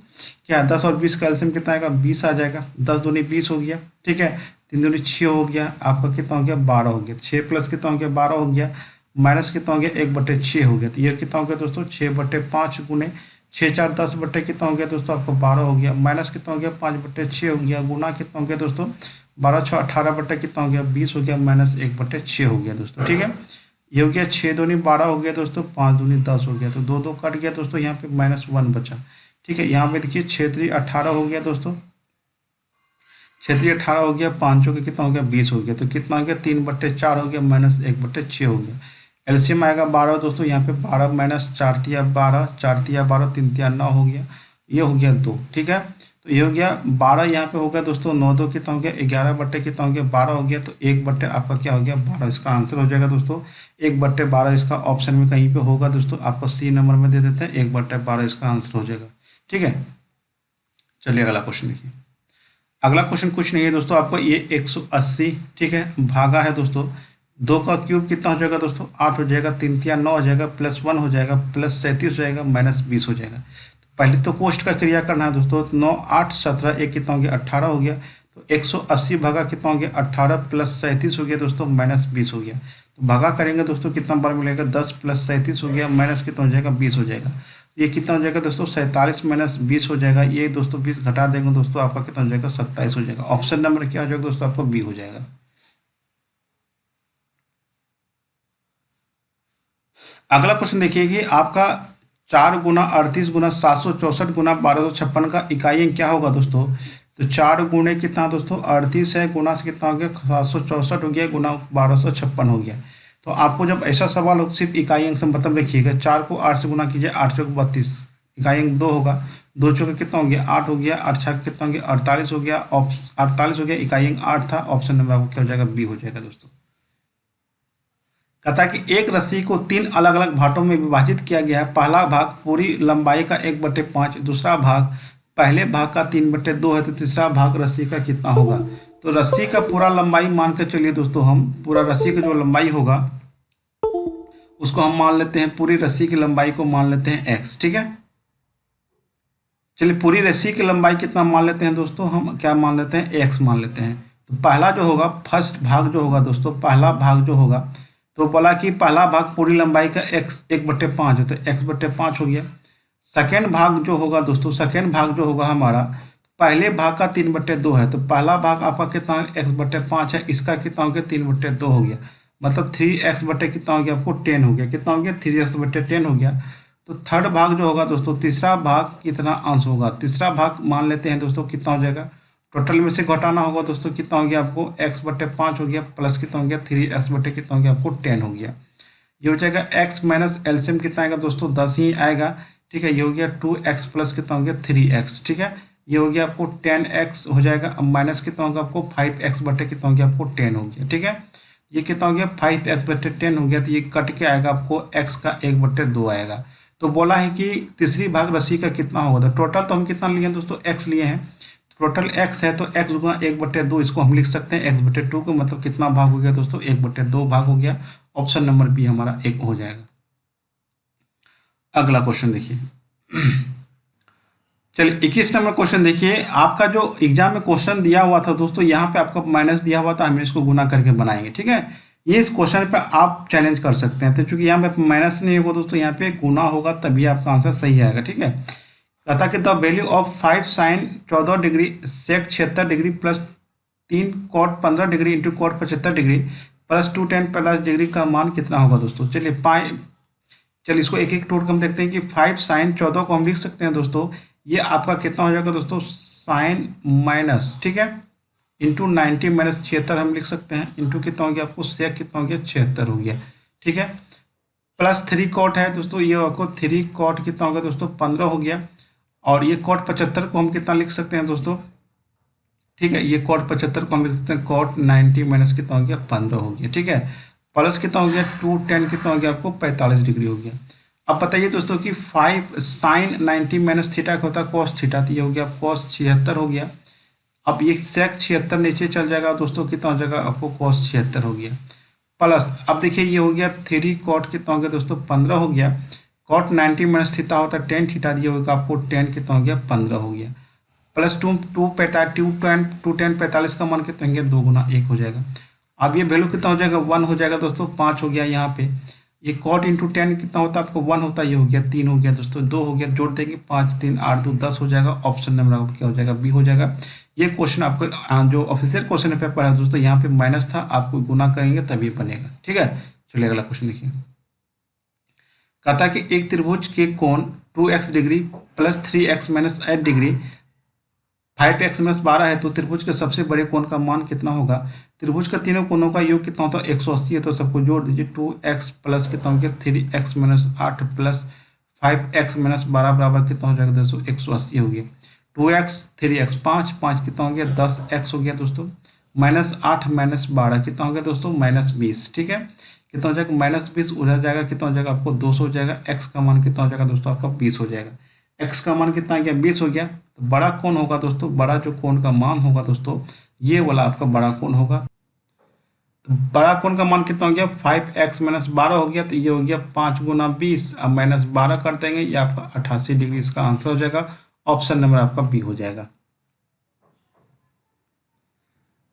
क्या 10 और 20 का एलसीएम कितना आएगा 20 आ जाएगा। 10 दूनी 20 हो गया। ठीक है, 3 दूनी 6 हो गया, आपका कितना हो गया 12 हो गया। 6 प्लस कितना हो गया 12 हो गया, माइनस कितना हो गया 1/6 हो गया। तो ये कितना हो गया दोस्तों 6/5 गुने 6 4 10 बट्टे कितना हो गया दोस्तों आपको 12 हो गया। माइनस कितना हो गया 5/6 हो गया, गुना कितना हो गया दोस्तों 12 6 18 बट्टे कितना हो गया 20 हो गया, माइनस 1/6 हो गया दोस्तों। ठीक है, ये हो गया 6 दूनी 12 हो गया दोस्तों, 5 दूनी 10 हो गया, तो 2 2 कट गया दोस्तों, यहाँ पे -1 बचा। ठीक है, यहाँ पे देखिए 6 3 18 हो गया दोस्तों, 6 3 18 हो गया, 5 के कितना हो गया 20 हो गया, तो कितना हो गया 3/4 हो गया, -1/6 हो गया। एलसीएम आएगा 12 दोस्तों, यहाँ पे 12 - 4 तिया 12, 4 तिया 12, 3 तिया 9 हो गया, ये हो गया 2। ठीक है, तो ये हो गया 12, यहाँ पे हो गया दोस्तों 9 2 कितना हो गया 11 बट्टे कितना हो गया 12 हो गया, तो 1 बट्टे आपका क्या हो गया 12, इसका आंसर हो जाएगा दोस्तों 1/12। इसका ऑप्शन में कहीं पे होगा दोस्तों, आपको सी नंबर में दे देते हैं 1/12 इसका आंसर हो जाएगा। ठीक है, चलिए अगला क्वेश्चन देखिए। अगला क्वेश्चन कुछ नहीं है दोस्तों, आपको ये 180 ठीक है भागा है दोस्तों 2 का क्यूब कितना हो जाएगा दोस्तों 8 हो जाएगा, 3 तिया 9 हो जाएगा, +1 हो जाएगा, +37 हो जाएगा, -20 हो जाएगा। पहले तो कोष्ट का क्रिया करना है दोस्तों। 9 8 17 1 कितना हो गया 18 हो गया, तो 180 भागा कितना हो गया 18 + 37 हो गया दोस्तों, -20 हो गया। तो भागा करेंगे दोस्तों कितना बार मिलेगा 10 + 37 हो गया, माइनस कितना हो जाएगा 20 हो जाएगा। ये कितना हो जाएगा दोस्तों 47 - 20 हो जाएगा, ये दोस्तों 20 घटा देंगे दोस्तों, आपका कितना हो जाएगा 27 हो जाएगा। ऑप्शन नंबर क्या हो जाएगा दोस्तों, आपको बी हो जाएगा। अगला क्वेश्चन देखिए कि आपका 4 गुना 38 गुना 764 गुना 1256 का इकाई अंक क्या होगा दोस्तों। तो 4 गुणे कितना दोस्तों 38 है, गुना से कितना हो गया 764 हो गया, गुना 1256 हो गया। तो आपको जब ऐसा सवाल हो सिर्फ इकाई अंक से मतलब रखिएगा, 4 को 8 से गुना कीजिए, 8 चौक 32, इकाई अंक 2 होगा, 2 चौके कितना हो गया 8 हो गया, 8 छक कितना हो गया 48 हो गया, 48 हो गया, इकाई अंक 8 था। ऑप्शन नंबर आपको क्या हो जाएगा बी हो जाएगा दोस्तों। कहता है कि एक रस्सी को 3 अलग अलग भागों में विभाजित किया गया है। पहला भाग पूरी लंबाई का 1/5, दूसरा भाग पहले भाग का 3/2 है, तो तीसरा भाग रस्सी का कितना होगा। तो रस्सी का पूरा लंबाई मान के चलिए दोस्तों, हम पूरा रस्सी का जो लंबाई होगा उसको हम मान लेते हैं, पूरी रस्सी की लंबाई को मान लेते हैं x। ठीक है, चलिए पूरी रस्सी की लंबाई कितना मान लेते हैं दोस्तों, हम क्या मान लेते हैं x मान लेते हैं। तो पहला जो होगा फर्स्ट भाग जो होगा दोस्तों, पहला भाग जो होगा, तो बोला कि पहला भाग पूरी लंबाई का x 1/5 है, तो x/5 हो गया। सेकेंड भाग जो होगा दोस्तों, सेकेंड भाग जो होगा हमारा, पहले भाग का 3/2 है, तो पहला भाग आपका कितना x/5 है, इसका कितना हो गया 3/2 हो गया, मतलब 3x बटे कितना हो गया आपको 10 हो गया, कितना हो गया 3x/10 हो गया। तो थर्ड भाग जो होगा दोस्तों, तीसरा भाग कितना अंश होगा, तीसरा भाग मान लेते हैं दोस्तों कितना हो जाएगा, टोटल में से घटाना होगा दोस्तों, कितना हो गया आपको x/5 हो गया, प्लस कितना हो गया 3x बटे कितना हो गया आपको 10 हो गया। ये हो जाएगा x माइनस एलसीएम कितना आएगा दोस्तों 10 ही आएगा, ठीक है। ये हो गया 2x प्लस कितना हो गया 3x, ठीक है। ये हो गया आपको 10x हो जाएगा, अब माइनस कितना होगा आपको 5x बटे कितना हो गया आपको 10 हो गया, ठीक है। ये कितना हो गया 5x बटे 10 हो गया, तो ये कट के आएगा आपको x का 1/2 आएगा। तो बोला है कि तीसरी भाग राशि का कितना होगा, तो टोटल तो हम कितना लिए हैं दोस्तों x लिए हैं, टोटल x है तो x गुना 1/2, इसको हम लिख सकते हैं x/2 को, मतलब कितना भाग हो गया दोस्तों 1/2 भाग हो गया। ऑप्शन नंबर बी हमारा 1 हो जाएगा। अगला क्वेश्चन देखिए, चलिए 21 नंबर क्वेश्चन देखिए, आपका जो एग्जाम में क्वेश्चन दिया हुआ था दोस्तों, यहाँ पे आपका माइनस दिया हुआ था, हम इसको गुना करके बनाएंगे, ठीक है। ये इस क्वेश्चन पे आप चैलेंज कर सकते हैं, तो चूंकि यहाँ पे माइनस नहीं होगा दोस्तों, यहाँ पे गुना होगा तभी आपका आंसर सही आएगा, ठीक है। कहता कि the value of 5 sine 14 degree sec 76 degree plus 3 cot 15 degree into cot 75 degree plus 2 tan 45 degree का मान कितना होगा दोस्तों। चलिए इसको एक एक तोड़ के हम देखते हैं कि 5 साइन 14 को हम लिख सकते हैं दोस्तों, ये आपका कितना हो जाएगा दोस्तों साइन माइनस, ठीक है, इंटू 90 माइनस 76 हम लिख सकते हैं, इंटू कितना हो गया आपको सेक कितना हो गया 76 हो गया, ठीक है। प्लस 3 कॉट है दोस्तों, ये आपको 3 कॉट कितना होगा दोस्तों 15 हो गया, और ये कॉट 75 को हम कितना लिख सकते हैं दोस्तों, ठीक है, ये कॉट 75 को हम लिख सकते हैं कॉट 90 माइनस कितना हो गया 15 हो गया, ठीक है। प्लस कितना हो गया 210 कितना हो गया आपको 45 डिग्री हो गया। अब बताइए दोस्तों कि 5 साइन 90 माइनस थीटा का होता है कॉस थीटा, तो ये हो गया कॉस 76 हो गया। अब ये सेक 76 नीचे चल जाएगा दोस्तों, कितना हो जाएगा आपको कॉस 76 हो गया, प्लस अब देखिए ये हो गया 3 कॉट कितना हो गया दोस्तों 15 हो गया, कॉट 90 माइनस थीटा होता है टेन थीटा, ये होगा आपको 10 कितना हो गया 15 हो गया, प्लस 2 10 का मान कितना होंगे 2 गुना 1 हो जाएगा। अब ये वैल्यू कितना हो जाएगा 1 हो जाएगा दोस्तों, 5 हो गया यहाँ पे, ये कॉट इंटू 10 कितना होता है आपको 1 होता है, ये हो गया 3 हो गया दोस्तों, 2 हो गया, जोड़ देंगे 5 3 8 2 10 हो जाएगा। ऑप्शन नंबर आपको क्या हो जाएगा बी हो जाएगा। ये क्वेश्चन आपको जो ऑफिशियल क्वेश्चन पेपर है दोस्तों, यहाँ पे माइनस था, आपको गुना करेंगे तभी बनेगा, ठीक है। चलिए अगला क्वेश्चन देखिए, कहता है कि एक त्रिभुज के कोण 2x degree plus 3x minus 8 degree 5x minus 12 है, तो त्रिभुज के सबसे बड़े कोण का मान कितना होगा। त्रिभुज का तीनों कोणों का योग कितना होता है 180 है, तो सबको जोड़ दीजिए, 2x प्लस कितना हो गया 3x minus 8 plus 5x minus 12 बराबर कितना हो जाएगा दोस्तों 180 हो गया, 2x 3x 5 5 कितना हो गया 10x हो गया दोस्तों, माइनस 8 माइनस 12 कितना हो गया दोस्तों माइनस 20, ठीक है। कितना हो जाएगा माइनस 20 उधर जाएगा, कितना हो जाएगा आपको 200 हो जाएगा, x का मान कितना हो जाएगा दोस्तों आपका 20 हो जाएगा, x का मान कितना आ गया 20 हो गया। तो बड़ा कोण होगा दोस्तों, बड़ा जो कोण का मान होगा दोस्तों, ये वाला आपका बड़ा कोण होगा। तो बड़ा कोण का मान कितना हो गया 5x माइनस 12 हो गया, तो ये हो गया 5 गुना 20, अब माइनस 12 कर देंगे, ये आपका 88 डिग्री इसका आंसर हो जाएगा। ऑप्शन नंबर आपका बी हो जाएगा।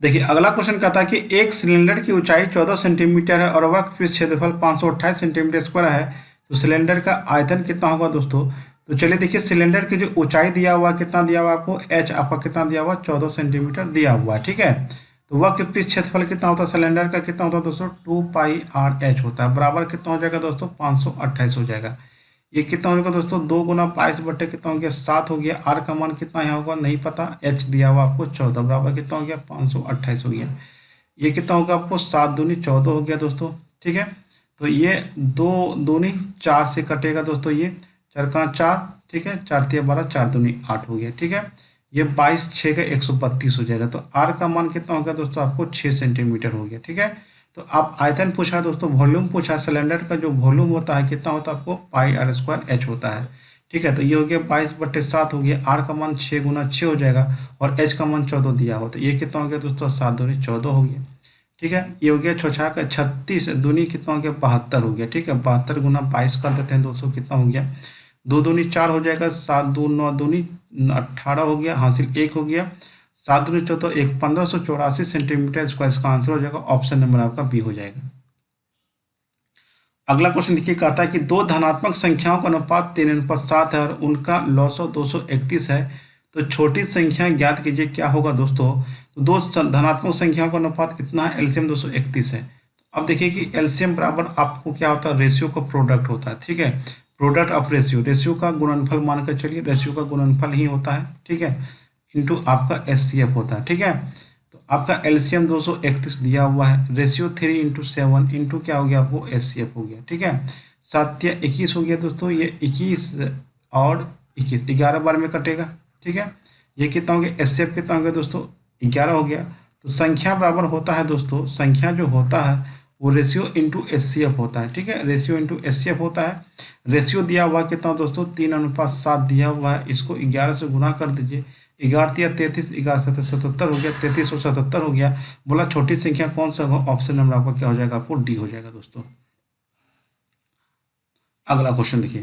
देखिए अगला क्वेश्चन कहता है कि एक सिलेंडर की ऊंचाई 14 सेंटीमीटर है और वर्कपीस क्षेत्रफल 528 सेंटीमीटर स्क्वायर है, तो सिलेंडर का आयतन कितना होगा दोस्तों। तो चलिए देखिए सिलेंडर की जो ऊंचाई दिया हुआ कितना दिया हुआ आपको h आपका कितना दिया हुआ 14 सेंटीमीटर दिया हुआ है, ठीक है। तो वर्कपीस क्षेत्रफल कितना होता है सिलेंडर का कितना होता है दोस्तों 2πr/h होता है, बराबर कितना हो जाएगा दोस्तों 528 हो जाएगा। ये कितना हो जाएगा दोस्तों 2 गुना 22 बटे कितना हो गया 7 हो गया, आर का मान कितना यहाँ होगा नहीं पता, एच दिया हुआ आपको 14 बराबर कितना हो गया 528 हो गया। ये कितना होगा आपको 7 दूनी 14 हो गया दोस्तों, ठीक है। तो ये 2 दूनी 4 से कटेगा दोस्तों, ये 4 का 4, ठीक है, 4 तिया 12 4 दूनी 8 हो गया, ठीक है। ये 22 6 का 132 हो जाएगा। तो आर का मान कितना हो गया दोस्तों आपको 6 सेंटीमीटर हो गया, ठीक है। तो आप आयतन पूछा दोस्तों, वॉल्यूम पूछा, सिलेंडर का जो वॉल्यूम होता है कितना होता है आपको πr² होता है, ठीक है। तो ये हो गया 22/7 हो गया, आर का मान 6 गुना 6 हो जाएगा और एच का मान 14 दिया हो, तो ये कितना हो गया दोस्तों 7 दूनी 14 हो गया, ठीक है। ये हो गया 6 का 36 दूनी कितना हो गया 72 हो गया, ठीक है। 72 गुना 22 कर देते हैं दोस्तों, कितना हो गया 2 दूनी 4 हो जाएगा, 7 2 9 दूनी 18 हो गया, हासिल 1 हो गया, 7 दूनी 14 1 1584 सेंटीमीटर स्क्वायर इसका आंसर हो जाएगा। ऑप्शन नंबर आपका बी हो जाएगा। अगला क्वेश्चन देखिए, कहता है कि दो धनात्मक संख्याओं का अनुपात 3:7 है और उनका लॉसव 231 है, तो छोटी संख्या ज्ञात कीजिए, क्या होगा दोस्तों। तो दो धनात्मक संख्याओं का अनुपात इतना है, एलसीएम 231 है। अब देखिए कि एलसीएम बराबर आपको क्या होता है, रेशियो का प्रोडक्ट होता है, ठीक है, प्रोडक्ट ऑफ रेशियो, रेशियो का गुणनफल मानकर चलिए, रेशियो का गुणनफल ही होता है, ठीक है, इंटू आपका एचसीएफ होता है, ठीक है। तो आपका एलसीएम 231 दिया हुआ है, रेशियो 3:7 इंटू क्या हो गया आपको एचसीएफ हो गया, ठीक है। 7×21 हो गया दोस्तों, ये 21 और 21 11 बार में कटेगा, ठीक है। ये कितना हो गया, एचसीएफ कितना हो गया दोस्तों, 11 हो गया। तो संख्या बराबर होता है दोस्तों, संख्या जो होता है वो रेशियो इंटू एचसीएफ होता है, ठीक है, रेशियो इंटू एचसीएफ होता है। रेशियो दिया हुआ कितना दोस्तों, 3:7 दिया हुआ है, इसको 11 से गुना कर दीजिए, 11 × 33, 11 × 77 हो गया, 33 और 77 हो गया। बोला छोटी संख्या कौन सा होगा, ऑप्शन नंबर आपका क्या हो जाएगा, आपको डी हो जाएगा दोस्तों। अगला क्वेश्चन देखिए,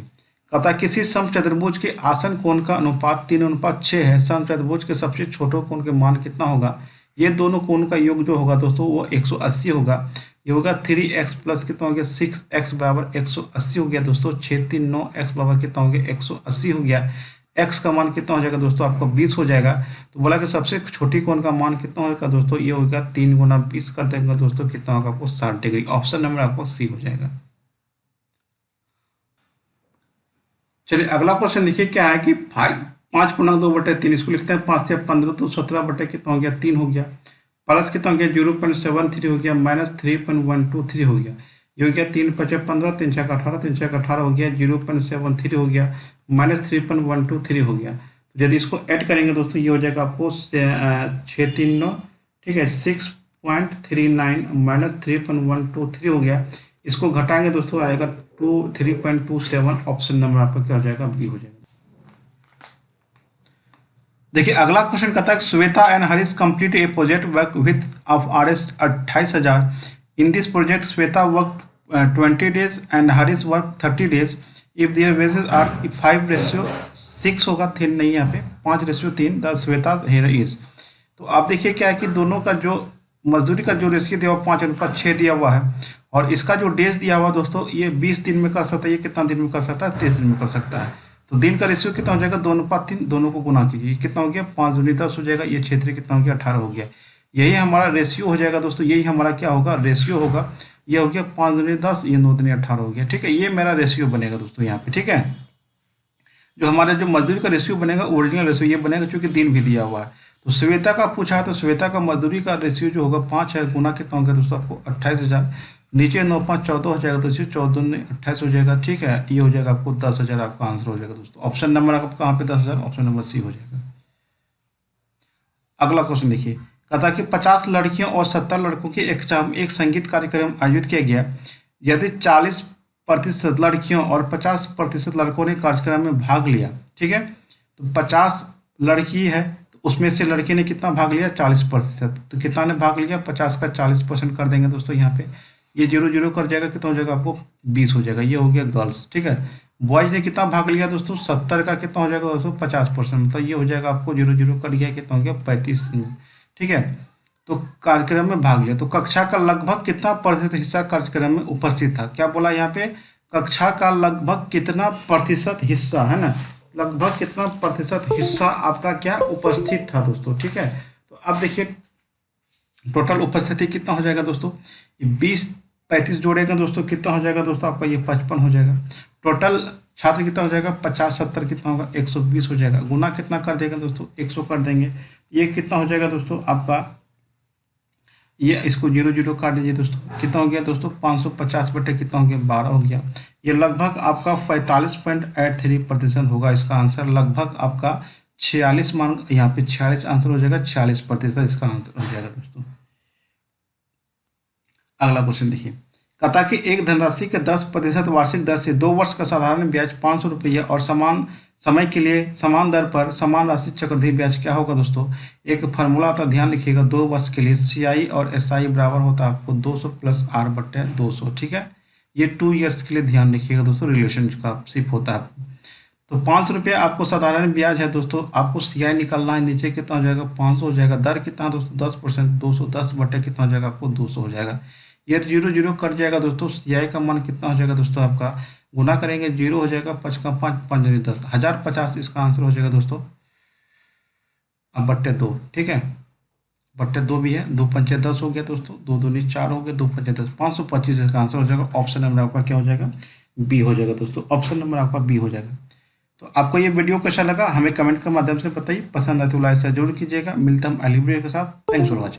कहता है किसी समचतुर्भुज के आसन कोण का अनुपात 3:6 है, समचतुर्भुज के सबसे छोटे कोण के मान कितना होगा। ये दोनों कोण का योग जो होगा दोस्तों वो 180 होगा। ये होगा 3x प्लस कितना हो गया 6x बराबर 180 हो गया दोस्तों। 6 3 9 x बराबर कितना हो गया 180 हो गया। x का मान कितना हो जाएगा दोस्तों, आपका 20 हो जाएगा। तो बोला कि सबसे छोटी कोण का मान कितना होगा दोस्तों, ये होगा 3 × 20 कर देंगे दोस्तों, कितना होगा आपको 60 डिग्री। ऑप्शन नंबर आपको सी हो जाएगा। चलिए अगला क्वेश्चन देखिए, क्या है कि 5.2/3 इसको लिखते हैं 5 से 15 तो 17 बटे कितना हो गया 3 हो गया, प्लस कितना हो गया 0.73 हो गया, माइनस 3.123 हो गया। ये हो गया 3 × 5 = 15, 3 × 6 = 18, 3 × 6 = 18 हो गया, 0.73 हो गया, माइनस 3.123 हो गया। तो यदि इसको ऐड करेंगे दोस्तों ये हो जाएगा आपको 639, ठीक है, 6.39 माइनस 3.123 हो गया। इसको घटाएंगे दोस्तों आएगा 3.27। ऑप्शन नंबर आपका क्या हो जाएगा, बी हो जाएगा। देखिए अगला क्वेश्चन कहता है Shweta and Harish complete a project work with of RS 28,000। In this project Shweta work 20 days and Harish work 30 days। If their wages are 5:6 होगा, 3 नहीं यहाँ पे 5:3 द श्वेता हेयर इज। तो आप देखिए क्या है कि दोनों का जो मजदूरी का जो रेशियो दिया हुआ 5:6 दिया हुआ है, और इसका जो डेज दिया हुआ दोस्तों ये 20 दिन में कर सकता है, ये कितना दिन में कर सकता है 30 दिन में कर सकता है। तो दिन का रेशियो कितना हो जाएगा 2:3, दोनों को गुना कीजिए, कितना हो गया 5 दूनी 10 हो जाएगा, ये 6 कितना हो गया 18 हो गया। यही हमारा रेशियो हो जाएगा दोस्तों, यही हमारा क्या होगा रेशियो होगा। ये हो गया 5 दूनी 10, ये 9 दूनी 18 हो गया, ठीक है। ये मेरा रेशियो बनेगा दोस्तों यहाँ पे, ठीक है। जो हमारा जो मजदूरी का रेशियो बनेगा ओरिजिनल रेशियो ये बनेगा, क्योंकि दिन भी दिया हुआ है। तो श्वेता का पूछा है तो श्वेता का मजदूरी का रेशियो जो होगा 5 है, गुना कितना होगा दोस्तों आपको 28,000, नीचे 9 5 14 हो जाएगा, तो इसे 14 में 28 हो जाएगा, ठीक है। ये हो जाएगा आपको 10,000, आपका आंसर हो जाएगा दोस्तों। ऑप्शन नंबर आपको कहाँ पे 10,000, ऑप्शन नंबर सी हो जाएगा। अगला क्वेश्चन देखिए, कहता है कि 50 लड़कियों और 70 लड़कों के एक संगीत कार्यक्रम आयोजित किया गया। यदि 40% लड़कियों और 50% लड़कों ने कार्यक्रम में भाग लिया, ठीक है, तो 50 लड़की है तो उसमें से लड़की ने कितना भाग लिया 40%, तो कितना ने भाग लिया 50 का 40% कर देंगे दोस्तों यहाँ पे, ये 0 0 कर जाएगा, कितना हो जाएगा आपको 20 हो जाएगा। ये हो गया गर्ल्स, ठीक है। बॉयज ने कितना भाग लिया दोस्तों 70 का कितना हो जाएगा दोस्तों 50%, मतलब ये हो जाएगा आपको 0 0 कर गया, कितना हो गया 35, ठीक है। तो कार्यक्रम में भाग लिया, तो कक्षा का लगभग कितना प्रतिशत हिस्सा कार्यक्रम में उपस्थित था। क्या बोला यहाँ पे, कक्षा का लगभग कितना प्रतिशत हिस्सा, है ना, लगभग कितना प्रतिशत हिस्सा आपका क्या उपस्थित था दोस्तों, ठीक है। तो अब देखिए टोटल उपस्थिति कितना हो जाएगा दोस्तों, 20 35 जोड़ेगा दोस्तों, कितना हो जाएगा दोस्तों आपका ये 55 हो जाएगा। टोटल छात्र कितना हो जाएगा 50 70 कितना होगा 120 हो जाएगा, गुना कितना कर देगा दोस्तों 100 कर देंगे, ये कितना हो जाएगा दोस्तों आपका, ये इसको 0 0 काट दीजिए दोस्तों, कितना हो गया दोस्तों 550 बटे कितना हो गया 12 हो गया। ये लगभग आपका 45.83% होगा इसका आंसर, लगभग आपका 46 मान यहाँ पे 46 आंसर हो जाएगा, 46% इसका आंसर हो जाएगा दोस्तों। अगला क्वेश्चन देखिए, कहता कि एक धनराशि के 10% वार्षिक दर से 2 वर्ष का साधारण ब्याज 500 रुपये और समान समय के लिए समान दर पर समान राशि चक्रवृद्धि ब्याज क्या होगा दोस्तों। एक फार्मूला आता है, ध्यान रखिएगा, 2 वर्ष के लिए CI और SI बराबर होता है आपको 200 + R बटे 200, ठीक है। ये 2 ईयर्स के लिए ध्यान रखिएगा दोस्तों, रिलेशनशिप होता है। तो 500 रुपये आपको साधारण ब्याज है दोस्तों, आपको CI निकालना है, नीचे कितना हो जाएगा 500 हो जाएगा, दर कितना दोस्तों 10%, 210 बटे कितना हो जाएगा आपको 200 हो जाएगा। ये 0 0 कट जाएगा दोस्तों, CI का मान कितना हो जाएगा दोस्तों, आपका गुना करेंगे 0 हो जाएगा, 5 का 5 5 10, 1050 इसका आंसर हो जाएगा दोस्तों। अब बट्टे 2, ठीक है, बट्टे 2 भी है, 2 पंचे 10 हो गया दोस्तों, 2 दूनी 4 हो गया, 2 पंचे 10, 525 इसका आंसर हो जाएगा। ऑप्शन नंबर आपका क्या हो जाएगा, बी हो जाएगा दोस्तों, ऑप्शन नंबर आपका बी हो जाएगा। तो आपको ये वीडियो कैसा लगा हमें कमेंट के माध्यम से बताइए, पसंद आए तो लाइक से जरूर कीजिएगा। मिलते हम अगली वीडियो के साथ। Thanks for watching.